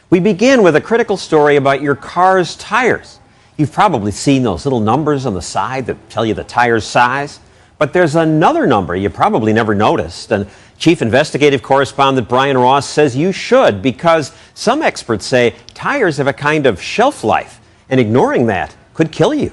We begin with a critical story about your car's tires. You've probably seen those little numbers on the side that tell you the tire's size. But there's another number you probably never noticed. And Chief Investigative Correspondent Brian Ross says you should, because some experts say tires have a kind of shelf life, and ignoring that could kill you.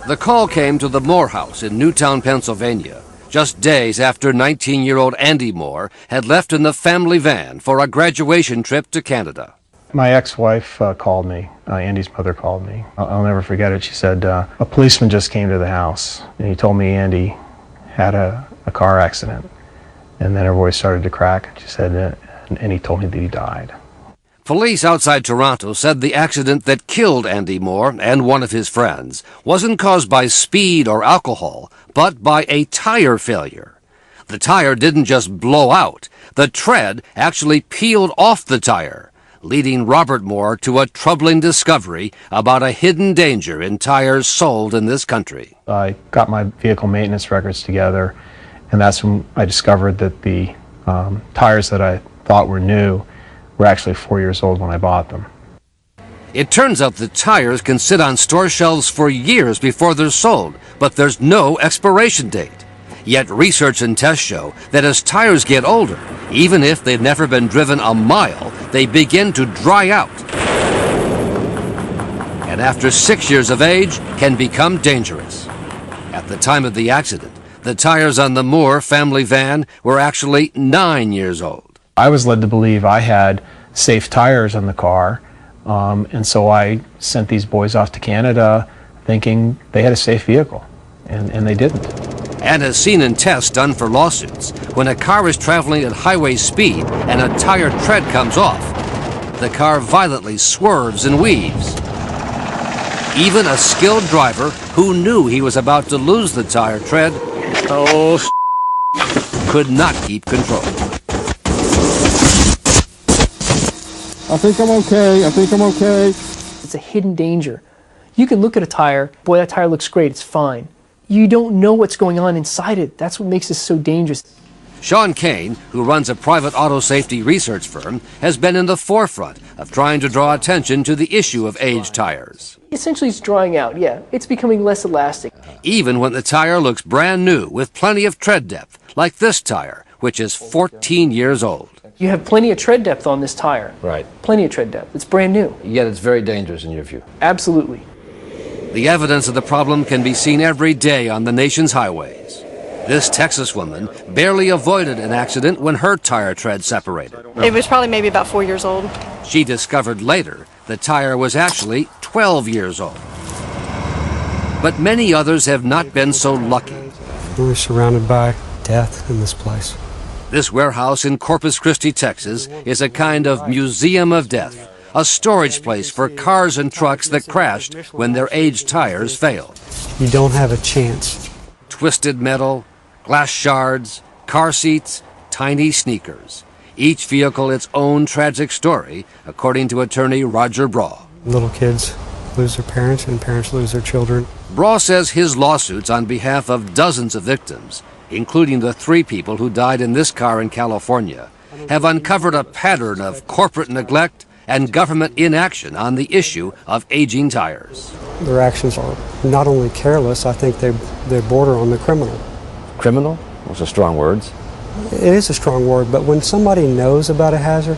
The call came to the Moore house in Newtown, Pennsylvania, just days after 19-year-old Andy Moore had left in the family van for a graduation trip to Canada. My ex-wife called me. Andy's mother called me. I'll never forget it. She said, a policeman just came to the house, and he told me Andy had a car accident. And then her voice started to crack. She said, and he told me that he died. Police outside Toronto said the accident that killed Andy Moore and one of his friends wasn't caused by speed or alcohol, but by a tire failure. The tire didn't just blow out. The tread actually peeled off the tire, leading Robert Moore to a troubling discovery about a hidden danger in tires sold in this country. I got my vehicle maintenance records together, and that's when I discovered that the tires that I thought were new were actually 4 years old when I bought them. It turns out the tires can sit on store shelves for years before they're sold, but there's no expiration date. Yet research and tests show that as tires get older, even if they've never been driven a mile, they begin to dry out. And after 6 years of age, can become dangerous. At the time of the accident, the tires on the Moore family van were actually 9 years old. I was led to believe I had safe tires on the car, and so I sent these boys off to Canada thinking they had a safe vehicle, and they didn't. And as seen in tests done for lawsuits, when a car is traveling at highway speed and a tire tread comes off, the car violently swerves and weaves. Even a skilled driver who knew he was about to lose the tire tread could not keep control. I think I'm okay. It's a hidden danger. You can look at a tire, boy, that tire looks great, it's fine. You don't know what's going on inside it. That's what makes this so dangerous. Sean Kane, who runs a private auto safety research firm, has been in the forefront of trying to draw attention to the issue of aged tires. Essentially, it's drying out, yeah. It's becoming less elastic. Even when the tire looks brand new with plenty of tread depth, like this tire, which is 14 years old. You have plenty of tread depth on this tire. Right. Plenty of tread depth. It's brand new. Yet it's very dangerous in your view. Absolutely. The evidence of the problem can be seen every day on the nation's highways. This Texas woman barely avoided an accident when her tire tread separated. It was probably maybe about 4 years old. She discovered later the tire was actually 12 years old. But many others have not been so lucky. We're surrounded by death in this place. This warehouse in Corpus Christi, Texas, is a kind of museum of death, a storage place for cars and trucks that crashed when their aged tires failed. You don't have a chance. Twisted metal, glass shards, car seats, tiny sneakers. Each vehicle its own tragic story, according to attorney Roger Braw. Little kids lose their parents and parents lose their children. Braw says his lawsuits on behalf of dozens of victims, including the 3 people who died in this car in California, have uncovered a pattern of corporate neglect and government inaction on the issue of aging tires. Their actions are not only careless, I think they border on the criminal. Criminal? Those are strong words. It is a strong word, but when somebody knows about a hazard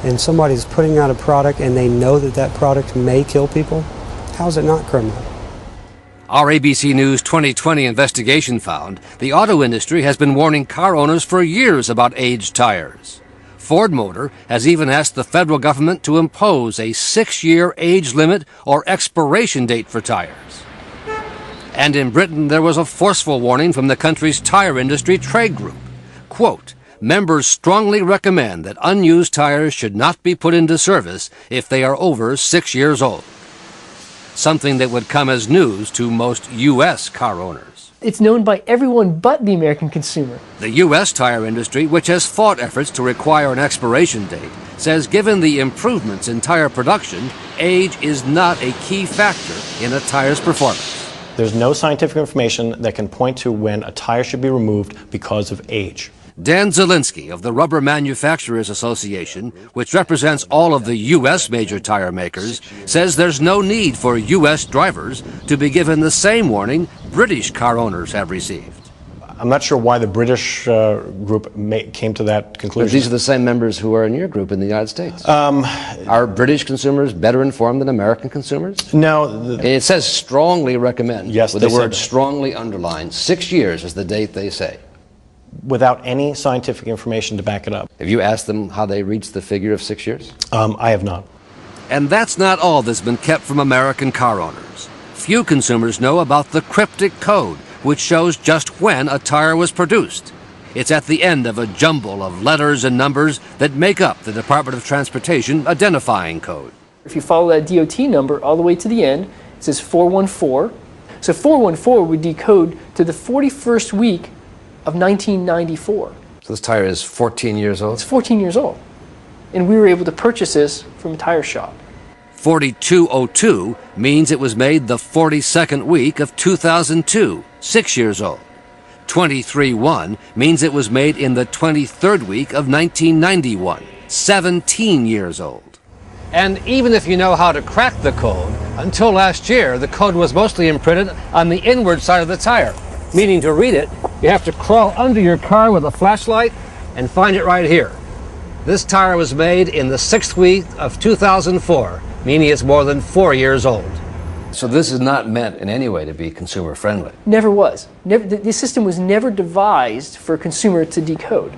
and somebody's putting out a product and they know that that product may kill people, how is it not criminal? Our ABC News 2020 investigation found the auto industry has been warning car owners for years about aged tires. Ford Motor has even asked the federal government to impose a 6-year age limit or expiration date for tires. And in Britain, there was a forceful warning from the country's tire industry trade group. Quote, members strongly recommend that unused tires should not be put into service if they are over 6 years old. Something that would come as news to most U.S. car owners. It's known by everyone but the American consumer. The U.S. tire industry, which has fought efforts to require an expiration date, says given the improvements in tire production, age is not a key factor in a tire's performance. There's no scientific information that can point to when a tire should be removed because of age. Dan Zielinski of the Rubber Manufacturers Association, which represents all of the U.S. major tire makers, says there's no need for U.S. drivers to be given the same warning British car owners have received. I'm not sure why the British group came to that conclusion. But these are the same members who are in your group in the United States. Are British consumers better informed than American consumers? No. It says strongly recommend. Yes, with they the word said that. strongly underlined. 6 years is the date they say. Without any scientific information to back it up. Have you asked them how they reached the figure of 6 years? I have not. And that's not all that's been kept from American car owners. Few consumers know about the cryptic code, which shows just when a tire was produced. It's at the end of a jumble of letters and numbers that make up the Department of Transportation identifying code. If you follow that DOT number all the way to the end, it says 414. So 414 would decode to the 41st week of 1994. So this tire is 14 years old? It's 14 years old. And we were able to purchase this from a tire shop. 4202 means it was made the 42nd week of 2002, 6 years old. 231 means it was made in the 23rd week of 1991, 17 years old. And even if you know how to crack the code, until last year the code was mostly imprinted on the inward side of the tire, meaning to read it, you have to crawl under your car with a flashlight and find it right here. This tire was made in the 6th week of 2004, meaning it's more than 4 years old. So this is not meant in any way to be consumer friendly. Never was. This system was never devised for a consumer to decode.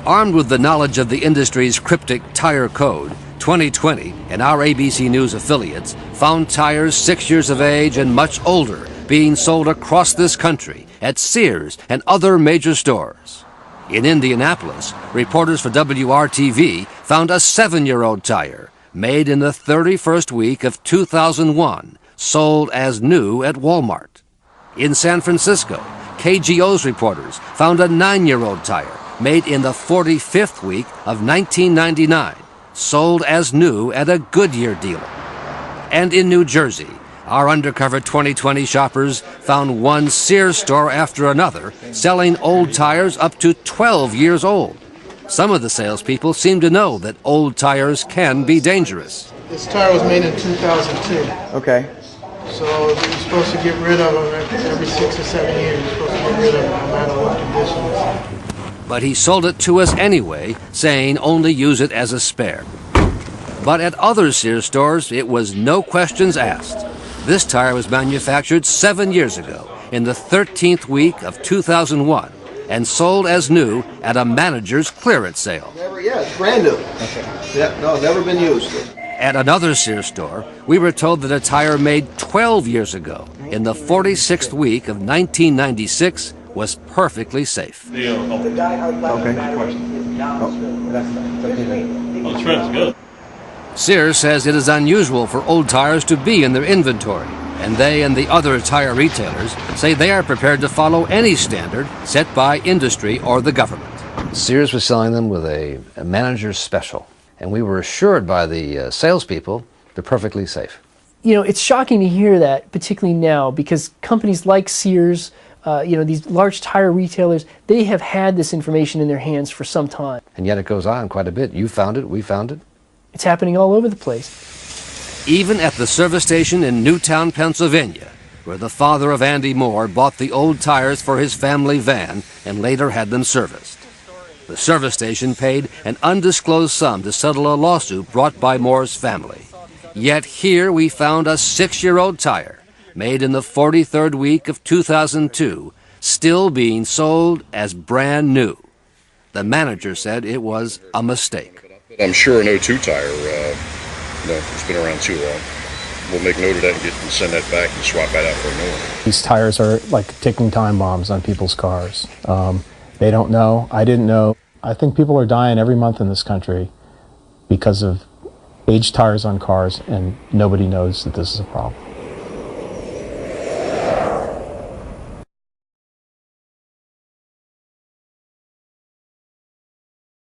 Armed with the knowledge of the industry's cryptic tire code, 2020 and our ABC News affiliates found tires 6 years of age and much older being sold across this country at Sears and other major stores. In Indianapolis, reporters for WRTV found a 7-year-old tire made in the 31st week of 2001, sold as new at Walmart. In San Francisco, KGO's reporters found a 9-year-old tire made in the 45th week of 1999, sold as new at a Goodyear dealer. And in New Jersey, our undercover 2020 shoppers found one Sears store after another selling old tires up to 12 years old. Some of the salespeople seem to know that old tires can be dangerous. This tire was made in 2002. Okay. So you're supposed to get rid of them every 6 or 7 years. You're supposed to get rid of them no matter what conditions. But he sold it to us anyway, saying only use it as a spare. But at other Sears stores, it was no questions asked. This tire was manufactured 7 years ago, in the 13th week of 2001, and sold as new at a manager's clearance sale. It's brand new. Okay. Yeah, no, never been used. At another Sears store, we were told that a tire made 12 years ago, in the 46th week of 1996, was perfectly safe. Okay. The trend's good. Sears says it is unusual for old tires to be in their inventory, and they and the other tire retailers say they are prepared to follow any standard set by industry or the government. Sears was selling them with a manager's special, and we were assured by the salespeople they're perfectly safe. You know, it's shocking to hear that, particularly now, because companies like Sears, these large tire retailers, they have had this information in their hands for some time. And yet it goes on quite a bit. You found it, we found it. It's happening all over the place. Even at the service station in Newtown, Pennsylvania, where the father of Andy Moore bought the old tires for his family van and later had them serviced. The service station paid an undisclosed sum to settle a lawsuit brought by Moore's family. Yet here we found a 6-year-old tire, made in the 43rd week of 2002, still being sold as brand new. The manager said it was a mistake. I'm sure an 02 tire, it's been around too long. We'll make note of that and send that back and swap that out for a new one. These tires are like ticking time bombs on people's cars. They don't know. I didn't know. I think people are dying every month in this country because of aged tires on cars, and nobody knows that this is a problem.